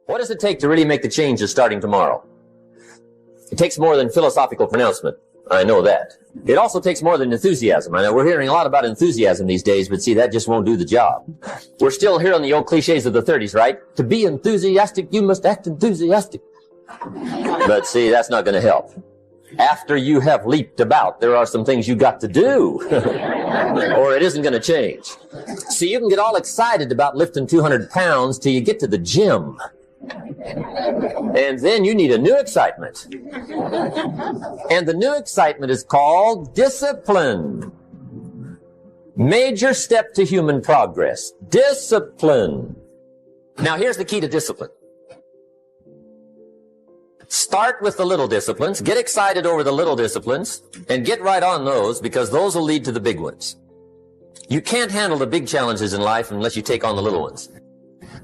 What does it take to really make the changes starting tomorrow? It takes more than philosophical pronouncement. I know that. It also takes more than enthusiasm. I know we're hearing a lot about enthusiasm these days, but see, that just won't do the job. We're still hearing the old cliches of the 30s, right? To be enthusiastic, you must act enthusiastic. But see, that's not going to help. After you have leaped about, there are some things you got to do, or it isn't going to change. See, you can get all excited about lifting 200 pounds till you get to the gym. And then you need a new excitement. And the new excitement is called discipline. Major step to human progress. Discipline. Now here's the key to discipline. Start with the little disciplines, get excited over the little disciplines, and get right on those, because those will lead to the big ones. You can't handle the big challenges in life unless you take on the little ones.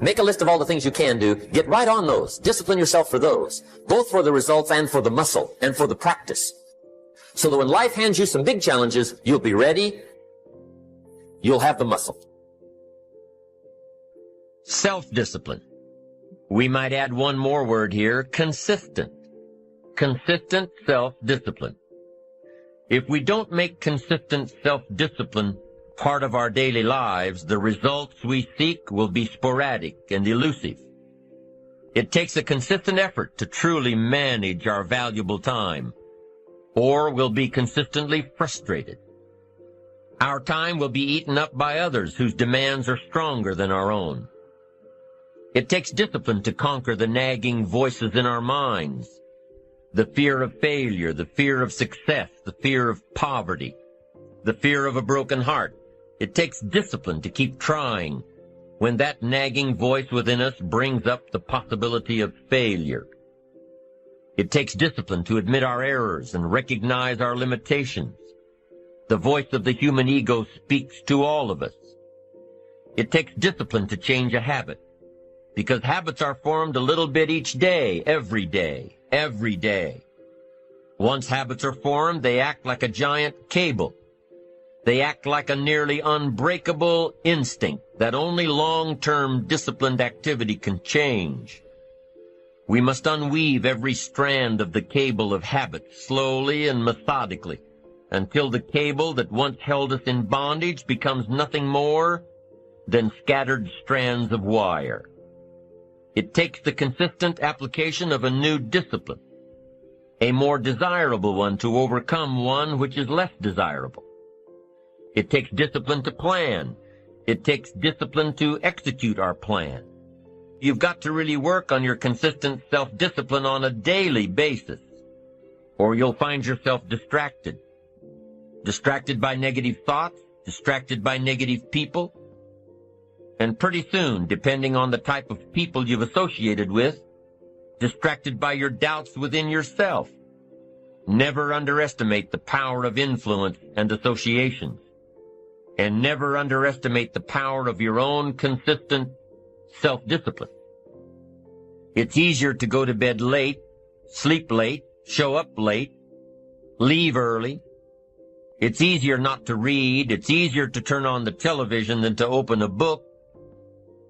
Make a list of all the things you can do, get right on those, discipline yourself for those, both for the results and for the muscle, and for the practice. So that when life hands you some big challenges, you'll be ready, you'll have the muscle. Self-discipline. We might add one more word here, consistent. Consistent self-discipline. If we don't make consistent self-discipline part of our daily lives, the results we seek will be sporadic and elusive. It takes a consistent effort to truly manage our valuable time, or we'll be consistently frustrated. Our time will be eaten up by others whose demands are stronger than our own. It takes discipline to conquer the nagging voices in our minds, the fear of failure, the fear of success, the fear of poverty, the fear of a broken heart. It takes discipline to keep trying when that nagging voice within us brings up the possibility of failure. It takes discipline to admit our errors and recognize our limitations. The voice of the human ego speaks to all of us. It takes discipline to change a habit, because habits are formed a little bit each day, every day, every day. Once habits are formed, they act like a giant cable. They act like a nearly unbreakable instinct that only long-term disciplined activity can change. We must unweave every strand of the cable of habit slowly and methodically until the cable that once held us in bondage becomes nothing more than scattered strands of wire. It takes the consistent application of a new discipline, a more desirable one to overcome one which is less desirable. It takes discipline to plan. It takes discipline to execute our plan. You've got to really work on your consistent self-discipline on a daily basis, or you'll find yourself distracted. Distracted by negative thoughts, distracted by negative people, and pretty soon, depending on the type of people you've associated with, distracted by your doubts within yourself. Never underestimate the power of influence and associations. And never underestimate the power of your own consistent self-discipline. It's easier to go to bed late, sleep late, show up late, leave early. It's easier not to read. It's easier to turn on the television than to open a book.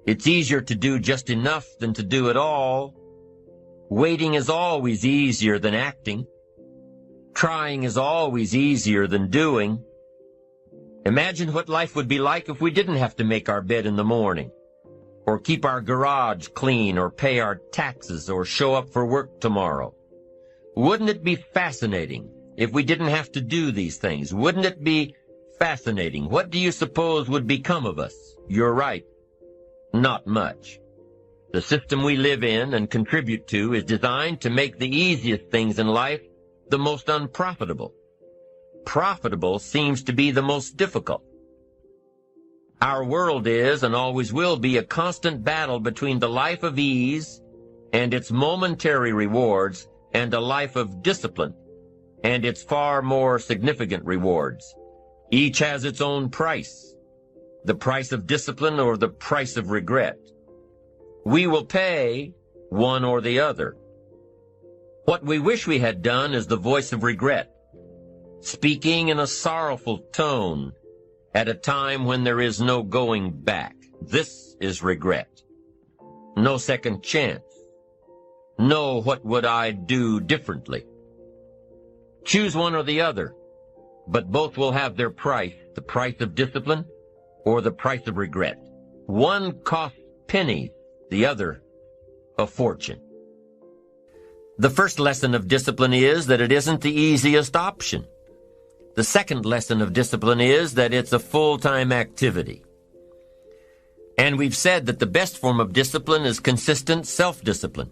It's easier to do just enough than to do it all. Waiting is always easier than acting. Trying is always easier than doing. Imagine what life would be like if we didn't have to make our bed in the morning, or keep our garage clean, or pay our taxes, or show up for work tomorrow. Wouldn't it be fascinating if we didn't have to do these things? Wouldn't it be fascinating? What do you suppose would become of us? You're right. Not much. The system we live in and contribute to is designed to make the easiest things in life the most unprofitable. Profitable seems to be the most difficult. Our world is and always will be a constant battle between the life of ease and its momentary rewards and a life of discipline and its far more significant rewards. Each has its own price, the price of discipline or the price of regret. We will pay one or the other. What we wish we had done is the voice of regret, speaking in a sorrowful tone at a time when there is no going back. This is regret. No second chance. No, what would I do differently? Choose one or the other, but both will have their price, the price of discipline or the price of regret. One costs pennies, the other a fortune. The first lesson of discipline is that it isn't the easiest option. The second lesson of discipline is that it's a full-time activity. And we've said that the best form of discipline is consistent self-discipline.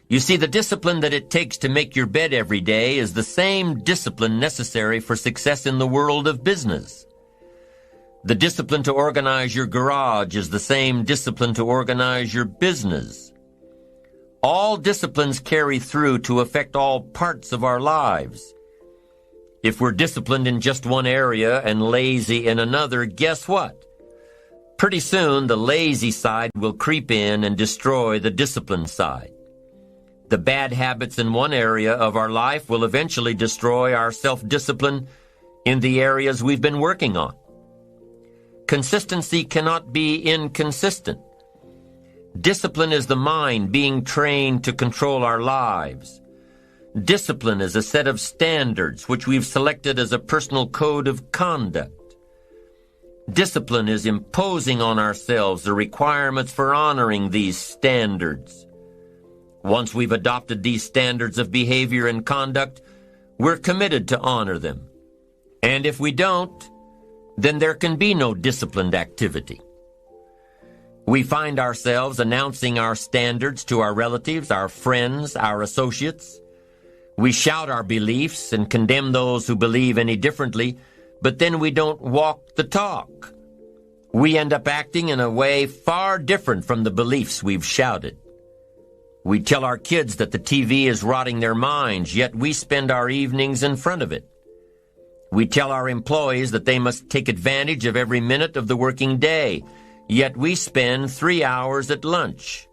You see, the discipline that it takes to make your bed every day is the same discipline necessary for success in the world of business. The discipline to organize your garage is the same discipline to organize your business. All disciplines carry through to affect all parts of our lives. If we're disciplined in just one area and lazy in another, guess what? Pretty soon, the lazy side will creep in and destroy the disciplined side. The bad habits in one area of our life will eventually destroy our self-discipline in the areas we've been working on. Consistency cannot be inconsistent. Discipline is the mind being trained to control our lives. Discipline is a set of standards which we've selected as a personal code of conduct. Discipline is imposing on ourselves the requirements for honoring these standards. Once we've adopted these standards of behavior and conduct, we're committed to honor them. And if we don't, then there can be no disciplined activity. We find ourselves announcing our standards to our relatives, our friends, our associates. We shout our beliefs and condemn those who believe any differently, but then we don't walk the talk. We end up acting in a way far different from the beliefs we've shouted. We tell our kids that the TV is rotting their minds, yet we spend our evenings in front of it. We tell our employees that they must take advantage of every minute of the working day, yet we spend 3 hours at lunch.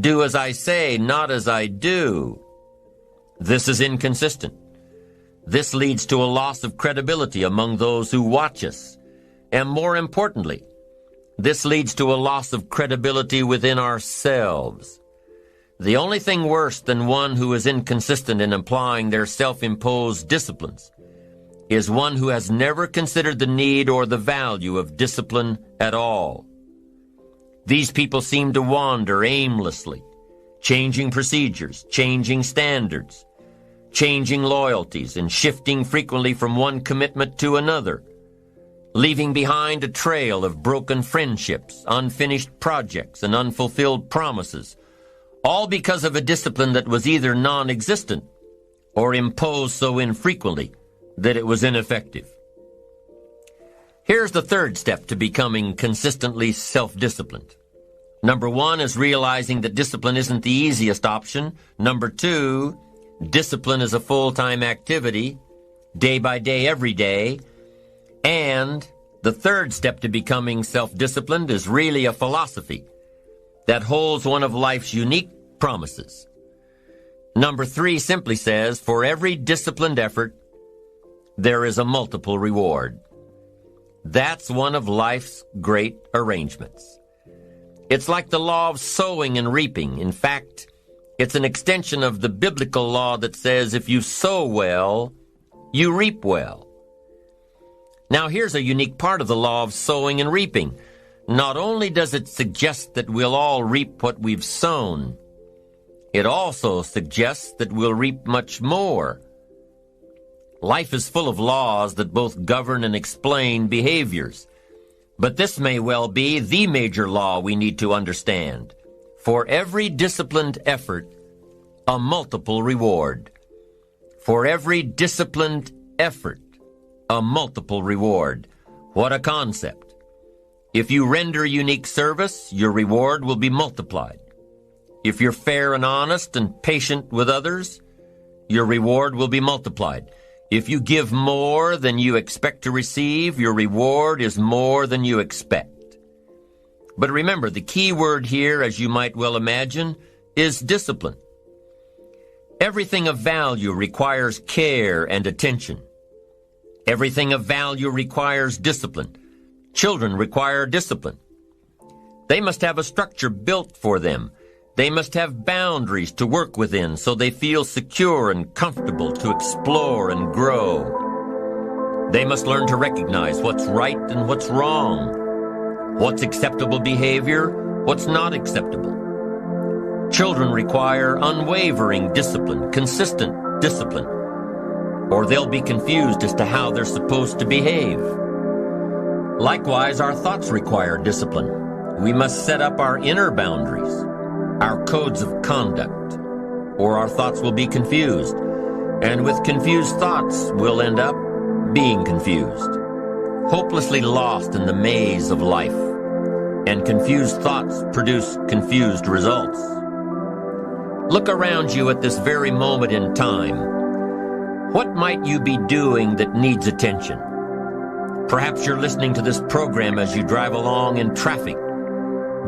Do as I say, not as I do. This is inconsistent. This leads to a loss of credibility among those who watch us. And more importantly, this leads to a loss of credibility within ourselves. The only thing worse than one who is inconsistent in applying their self-imposed disciplines is one who has never considered the need or the value of discipline at all. These people seem to wander aimlessly, changing procedures, changing standards, changing loyalties, and shifting frequently from one commitment to another, leaving behind a trail of broken friendships, unfinished projects, and unfulfilled promises, all because of a discipline that was either non-existent or imposed so infrequently that it was ineffective. Here's the third step to becoming consistently self-disciplined. Number 1 is realizing that discipline isn't the easiest option. Number 2, discipline is a full-time activity, day by day, every day. And the third step to becoming self-disciplined is really a philosophy that holds one of life's unique promises. Number 3 simply says, for every disciplined effort, there is a multiple reward. That's one of life's great arrangements. It's like the law of sowing and reaping. In fact, it's an extension of the biblical law that says if you sow well, you reap well. Now here's a unique part of the law of sowing and reaping. Not only does it suggest that we'll all reap what we've sown, it also suggests that we'll reap much more. Life is full of laws that both govern and explain behaviors. But this may well be the major law we need to understand. For every disciplined effort, a multiple reward. For every disciplined effort, a multiple reward. What a concept. If you render unique service, your reward will be multiplied. If you're fair and honest and patient with others, your reward will be multiplied. If you give more than you expect to receive, your reward is more than you expect. But remember, the key word here, as you might well imagine, is discipline. Everything of value requires care and attention. Everything of value requires discipline. Children require discipline. They must have a structure built for them. They must have boundaries to work within so they feel secure and comfortable to explore and grow. They must learn to recognize what's right and what's wrong, what's acceptable behavior, what's not acceptable. Children require unwavering discipline, consistent discipline, or they'll be confused as to how they're supposed to behave. Likewise, our thoughts require discipline. We must set up our inner boundaries, our codes of conduct, or our thoughts will be confused. And with confused thoughts, we'll end up being confused, hopelessly lost in the maze of life. And confused thoughts produce confused results. Look around you at this very moment in time. What might you be doing that needs attention? Perhaps you're listening to this program as you drive along in traffic,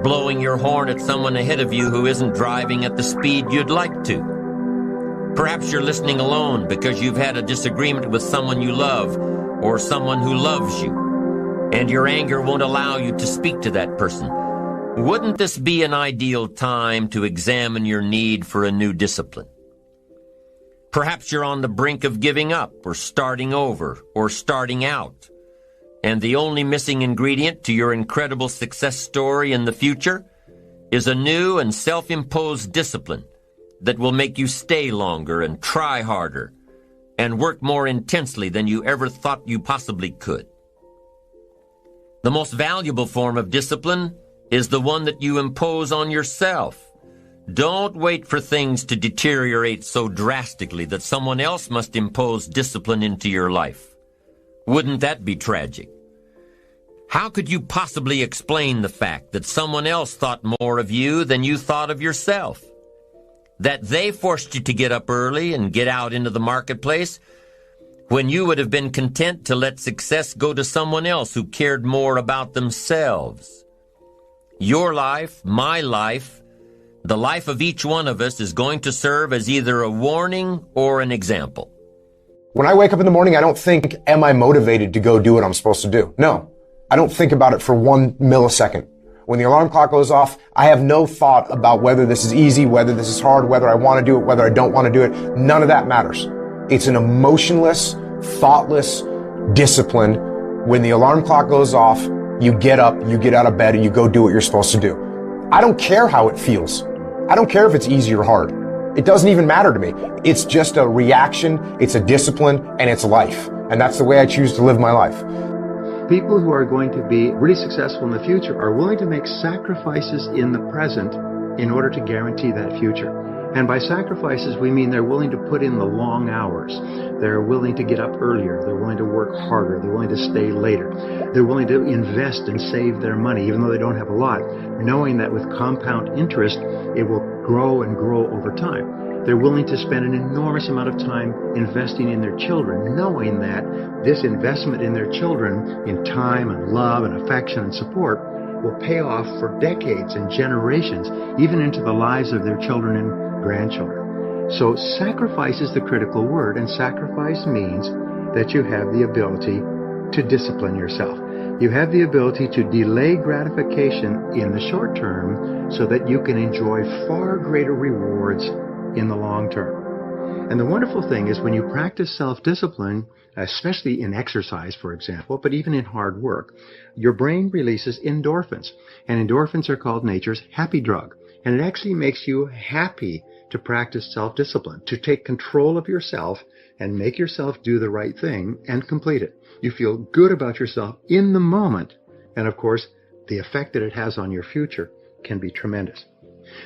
blowing your horn at someone ahead of you who isn't driving at the speed you'd like to. Perhaps you're listening alone because you've had a disagreement with someone you love or someone who loves you, and your anger won't allow you to speak to that person. Wouldn't this be an ideal time to examine your need for a new discipline? Perhaps you're on the brink of giving up or starting over or starting out, and the only missing ingredient to your incredible success story in the future is a new and self-imposed discipline that will make you stay longer and try harder and work more intensely than you ever thought you possibly could. The most valuable form of discipline is the one that you impose on yourself. Don't wait for things to deteriorate so drastically that someone else must impose discipline into your life. Wouldn't that be tragic? How could you possibly explain the fact that someone else thought more of you than you thought of yourself? That they forced you to get up early and get out into the marketplace when you would have been content to let success go to someone else who cared more about themselves? Your life, my life, the life of each one of us is going to serve as either a warning or an example. When I wake up in the morning, I don't think, am I motivated to go do what I'm supposed to do? No, I don't think about it for 1 millisecond. When the alarm clock goes off, I have no thought about whether this is easy, whether this is hard, whether I want to do it, whether I don't want to do it. None of that matters. It's an emotionless, thoughtless discipline. When the alarm clock goes off, you get up, you get out of bed, and you go do what you're supposed to do. I don't care how it feels. I don't care if it's easy or hard. It doesn't even matter to me. It's just a reaction, it's a discipline, and it's life. And that's the way I choose to live my life. People who are going to be really successful in the future are willing to make sacrifices in the present in order to guarantee that future. And by sacrifices, we mean they're willing to put in the long hours. They're willing to get up earlier. They're willing to work harder. They're willing to stay later. They're willing to invest and save their money, even though they don't have a lot, knowing that with compound interest, it will grow and grow over time. They're willing to spend an enormous amount of time investing in their children, knowing that this investment in their children, in time and love and affection and support, will pay off for decades and generations, even into the lives of their children and grandchildren. So sacrifice is the critical word, and sacrifice means that you have the ability to discipline yourself. You have the ability to delay gratification in the short term so that you can enjoy far greater rewards in the long term. And the wonderful thing is when you practice self-discipline, especially in exercise, for example, but even in hard work, your brain releases endorphins. And endorphins are called nature's happy drug. And it actually makes you happy to practice self-discipline, to take control of yourself and make yourself do the right thing and complete it. You feel good about yourself in the moment. And of course, the effect that it has on your future can be tremendous.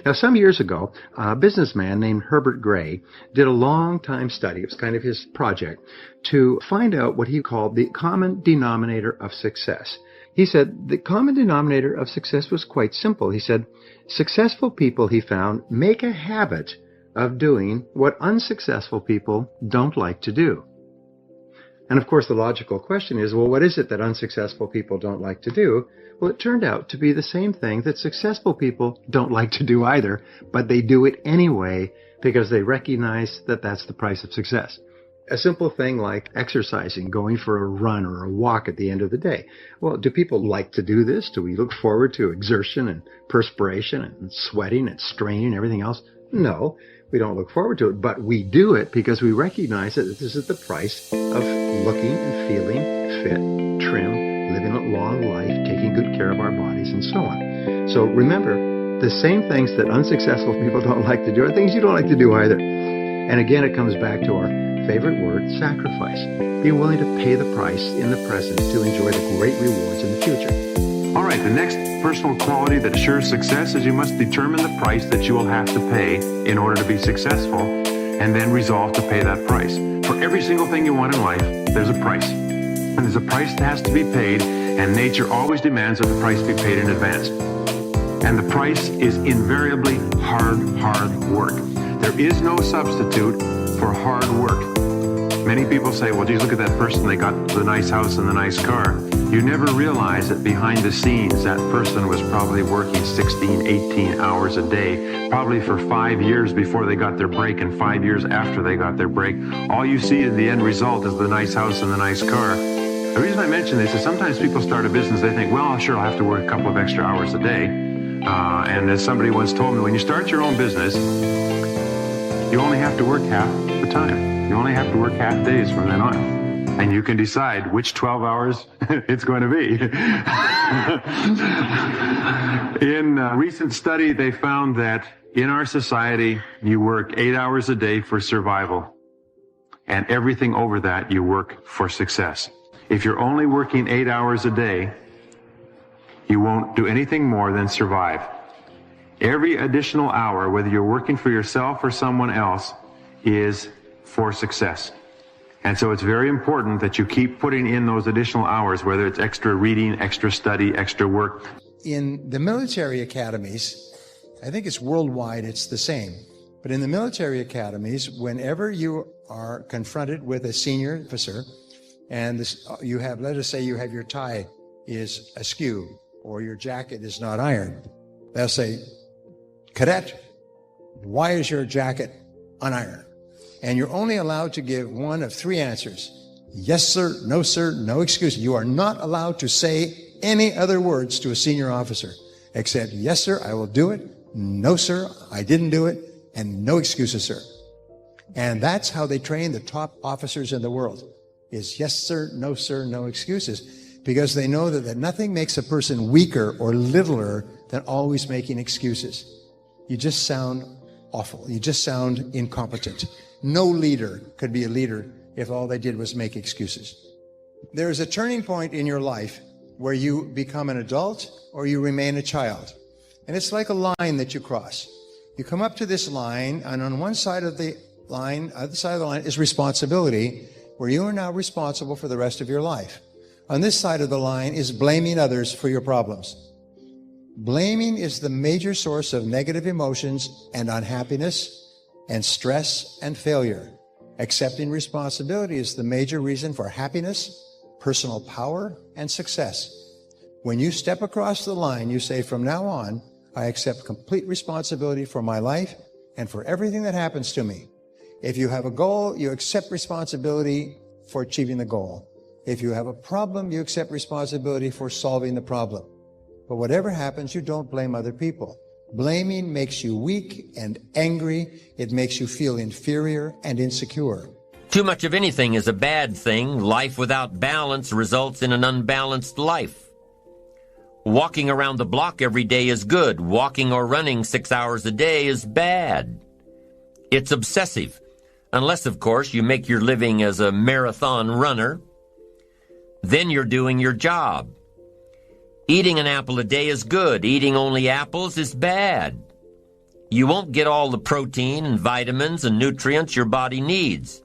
Now, some years ago, a businessman named Herbert Gray did a long-time study, it was kind of his project, to find out what he called the common denominator of success. He said the common denominator of success was quite simple. He said, successful people, he found, make a habit of doing what unsuccessful people don't like to do. And of course, the logical question is, well, what is it that unsuccessful people don't like to do? Well, it turned out to be the same thing that successful people don't like to do either, but they do it anyway because they recognize that that's the price of success. A simple thing like exercising, going for a run or a walk at the end of the day. Well, do people like to do this? Do we look forward to exertion and perspiration and sweating and straining and everything else? No, we don't look forward to it, but we do it because we recognize that this is the price of looking and feeling fit, trim, living a long life, taking good care of our bodies, and so on. So remember, the same things that unsuccessful people don't like to do are things you don't like to do either. And again, it comes back to our favorite word, sacrifice. Be willing to pay the price in the present to enjoy the great rewards in the future. All right, the next personal quality that assures success is you must determine the price that you will have to pay in order to be successful, and then resolve to pay that price. For every single thing you want in life, there's a price. And there's a price that has to be paid, and nature always demands that the price be paid in advance. And the price is invariably hard work. There is no substitute for hard work. Many people say, well, geez, look at that person. They got the nice house and the nice car. You never realize that behind the scenes, that person was probably working 16, 18 hours a day, probably for 5 years before they got their break and 5 years after they got their break. All you see in the end result is the nice house and the nice car. The reason I mention this is sometimes people start a business, they think, well, sure, I'll have to work a couple of extra hours a day. And as somebody once told me, when you start your own business, you only have to work half the time. You only have to work half days from then on. And you can decide which 12 hours it's going to be. In a recent study, they found that in our society, you work 8 hours a day for survival. And everything over that, you work for success. If you're only working 8 hours a day, you won't do anything more than survive. Every additional hour, whether you're working for yourself or someone else, is for success. And so it's very important that you keep putting in those additional hours, whether it's extra reading, extra study, extra work. In the military academies, I think it's worldwide, it's the same. But in the military academies, whenever you are confronted with a senior officer and you have, let us say you have your tie is askew or your jacket is not ironed, they'll say, "Cadet, why is your jacket unironed?" And you're only allowed to give one of three answers. Yes, sir, no excuse. You are not allowed to say any other words to a senior officer except, yes, sir, I will do it. No, sir, I didn't do it. And no excuses, sir. And that's how they train the top officers in the world is yes, sir, no excuses. Because they know that nothing makes a person weaker or littler than always making excuses. You just sound awful. You just sound incompetent. No leader could be a leader if all they did was make excuses. There is a turning point in your life where you become an adult or you remain a child. And it's like a line that you cross. You come up to this line, and on one side of the line, other side of the line is responsibility, where you are now responsible for the rest of your life. On this side of the line is blaming others for your problems. Blaming is the major source of negative emotions and unhappiness and stress and failure. Accepting responsibility is the major reason for happiness, personal power, and success. When you step across the line, you say, from now on, I accept complete responsibility for my life and for everything that happens to me. If you have a goal, you accept responsibility for achieving the goal. If you have a problem, you accept responsibility for solving the problem. But whatever happens, you don't blame other people. Blaming makes you weak and angry. It makes you feel inferior and insecure. Too much of anything is a bad thing. Life without balance results in an unbalanced life. Walking around the block every day is good. Walking or running 6 hours a day is bad. It's obsessive. Unless, of course, you make your living as a marathon runner. Then you're doing your job. Eating an apple a day is good. Eating only apples is bad. You won't get all the protein and vitamins and nutrients your body needs.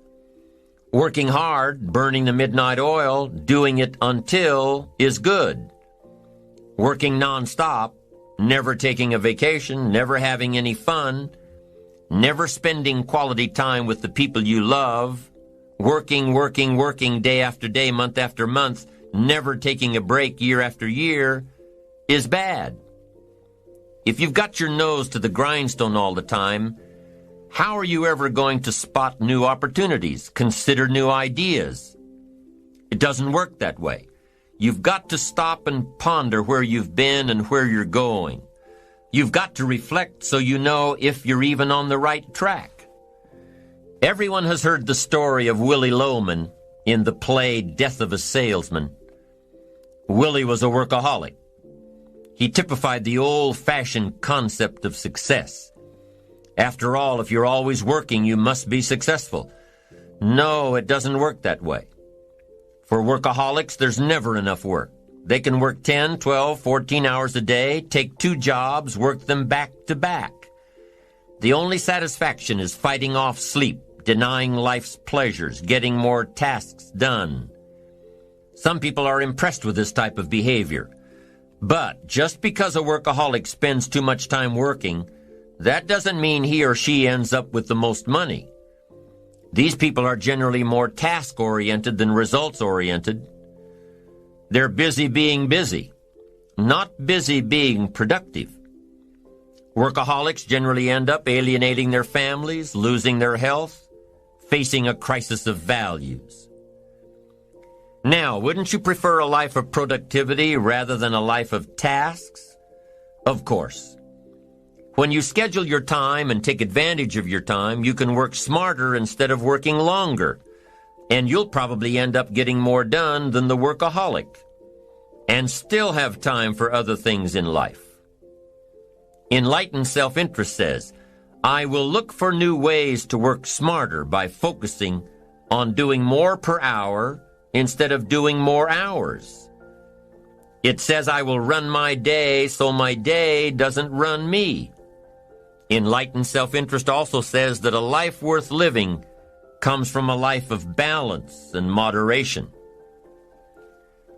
Working hard, burning the midnight oil, doing it until is good. Working nonstop, never taking a vacation, never having any fun, never spending quality time with the people you love, working day after day, month after month, never taking a break year after year, is bad. If you've got your nose to the grindstone all the time, How are you ever going to spot new opportunities, consider new ideas? It doesn't work that way. You've got to stop and ponder where you've been and where you're going. You've got to reflect so you know if you're even on the right track. Everyone has heard the story of Willie Loman in the play Death of a Salesman. Willie was a workaholic. He typified the old-fashioned concept of success. After all, if you're always working, you must be successful. No, it doesn't work that way. For workaholics, there's never enough work. They can work 10, 12, 14 hours a day, take 2 jobs, work them back to back. The only satisfaction is fighting off sleep, denying life's pleasures, getting more tasks done. Some people are impressed with this type of behavior. But just because a workaholic spends too much time working, that doesn't mean he or she ends up with the most money. These people are generally more task-oriented than results-oriented. They're busy being busy, not busy being productive. Workaholics generally end up alienating their families, losing their health, facing a crisis of values. Now, wouldn't you prefer a life of productivity rather than a life of tasks? Of course. When you schedule your time and take advantage of your time, you can work smarter instead of working longer, and you'll probably end up getting more done than the workaholic, and still have time for other things in life. Enlightened self-interest says, I will look for new ways to work smarter by focusing on doing more per hour instead of doing more hours. It says I will run my day so my day doesn't run me. Enlightened self-interest also says that a life worth living comes from a life of balance and moderation.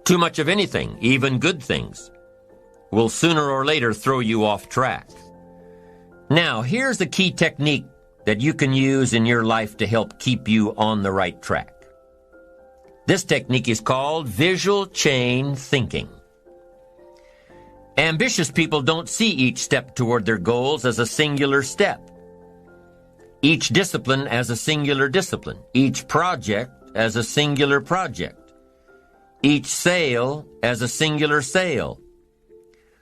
Too much of anything, even good things, will sooner or later throw you off track. Now, here's a key technique that you can use in your life to help keep you on the right track. This technique is called visual chain thinking. Ambitious people don't see each step toward their goals as a singular step. Each discipline as a singular discipline. Each project as a singular project. Each sale as a singular sale.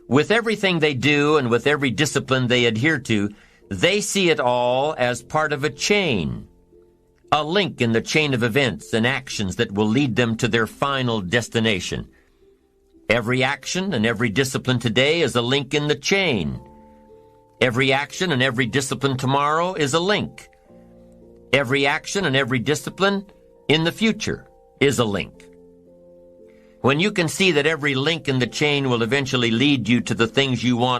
With everything they do and with every discipline they adhere to, they see it all as part of a chain, a link in the chain of events and actions that will lead them to their final destination. Every action and every discipline today is a link in the chain. Every action and every discipline tomorrow is a link. Every action and every discipline in the future is a link. When you can see that every link in the chain will eventually lead you to the things you want